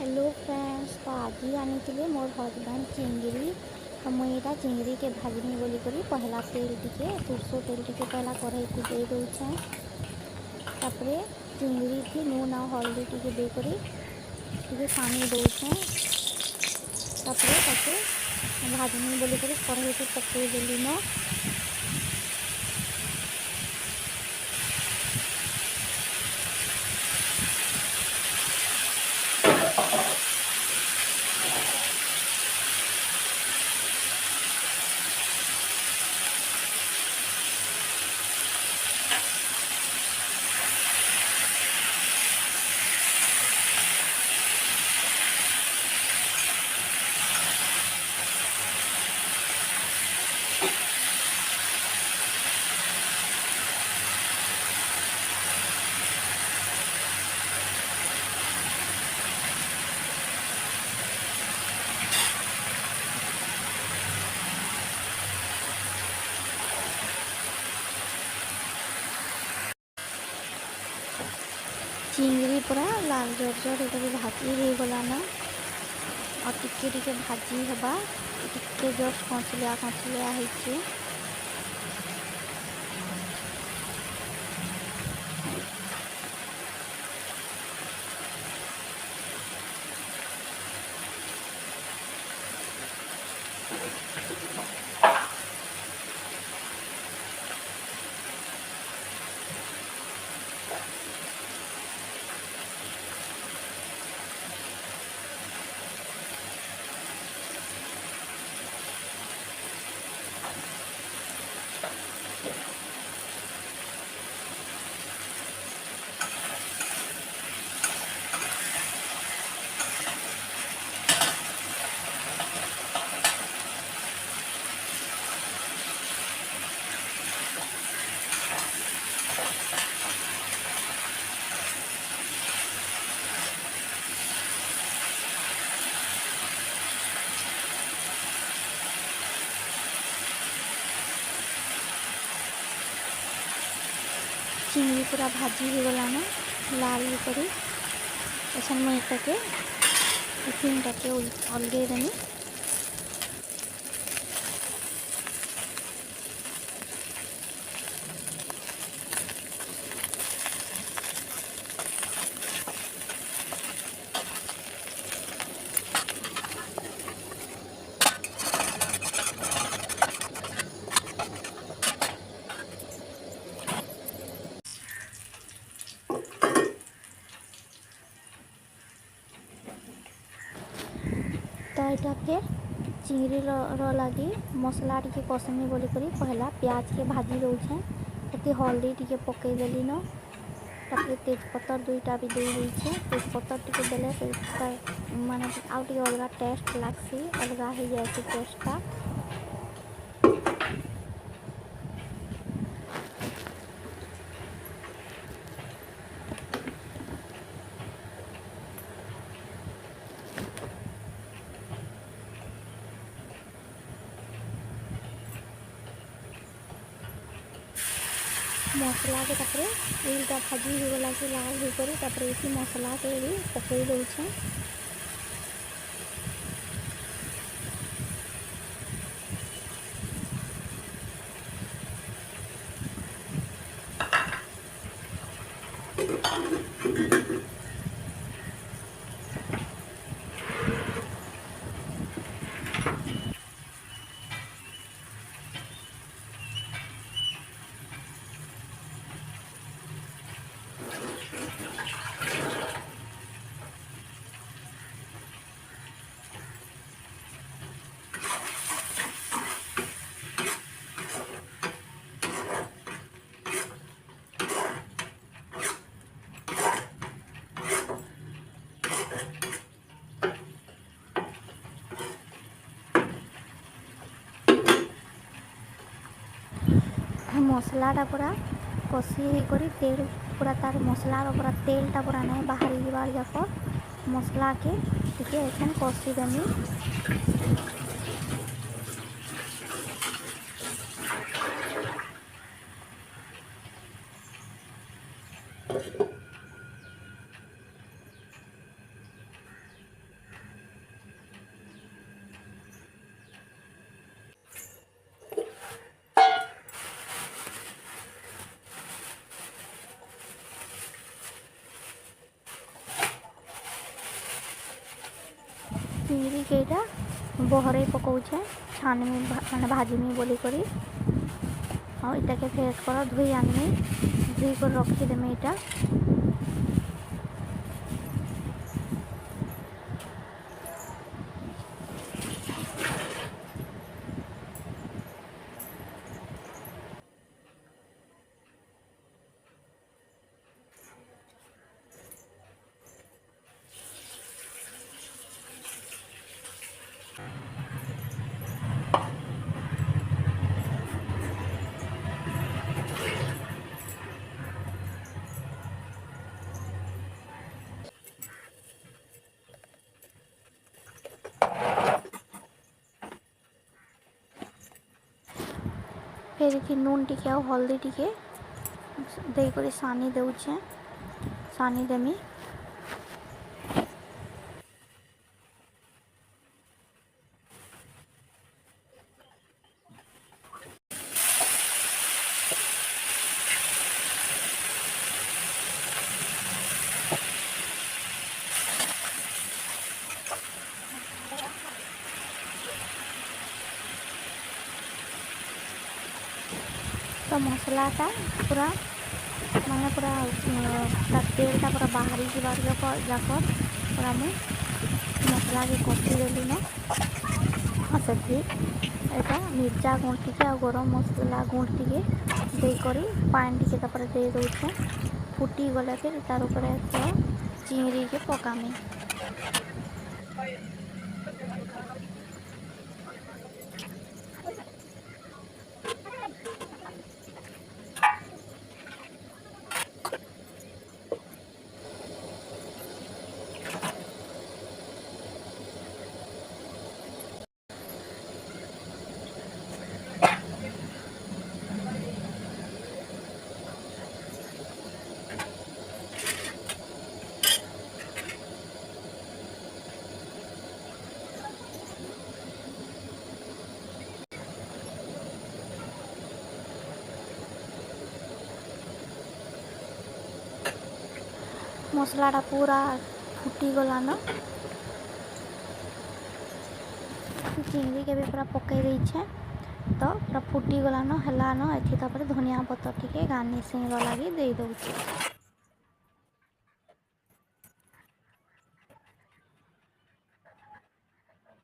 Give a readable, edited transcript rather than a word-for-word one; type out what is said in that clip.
Hello friends, तो आज आनी मोर हजबैंड चिंगड़ी तो मुझे चिंगड़ी के भाजनी बोली करी पहला तेल टिके सरसों तेल टिके पहला कढ़ाई को दे दूचे। तापरे चिंगड़ी थी नून आ हल्दी टिके दे करी टिके सानी दूचे। तापरे ताके भाजनी बोली करी कढ़ाई को पकई देली न। चिंगड़ी पूरा लाल जर्जर ये भाजी हो गलाना और टिके टिके भाजी हवा टिके जस्ट कचलिया कचलिया है। चिंगड़ी पूरा भाजी हो गलाना लाल करी ऐसा मुझे टिफिन टाके अलगे देनी। तो यहाँ चिंगड़ी लगी मसला टी कषमी बोली करी पहला प्याज के भाजी रोचे ये हल्दी टी पकई देली न। तापर तेजपतर दुईटा भी दे दीचे तेजपतर टी देले माने आउ टी अलग टेस्ट लगसी अलग हो जाए टेस्टा। मसला के इटा भाजी हो गला कि लाल होकर इसी मसला के भी पकई दूचे। मसलाटा पूरा कषी करी तेल पूरा तार मसलार पूरा तेलटा पूरा नहीं बाहरी जीवार जाक मसला के टिके ऐसा कषी देनी। चिंगड़ी के इटा बहरे पकाउछे छानमी माने भाजमी बोली करी और इटा के फेर कर धोई आनमी धोई कर रखी देमी इटा फेर कि नून टिके और हल्दी टिके देकर सानी दउछे सानी देमी तो मसलाटा पूरा माने पूरा तेलटा पूरा बाहरी जाक पूरा मुझे मसला के कषी देली न से एटा मिर्चा गुंड टिके आ गरम मसला गुंड टिके देकर पानी टिके तापर दे दउछे फुटी गले फिर तार ऊपर चिंगड़ी के पकामी मसलाटा पूरा फुटी गलान चिंगड़ी के भी पूरा पकई देछे तो पूरा फुटी गलान हेलान एथि तापर धनिया पत्तर टिके गार्निशिंग लगी दे दउछे।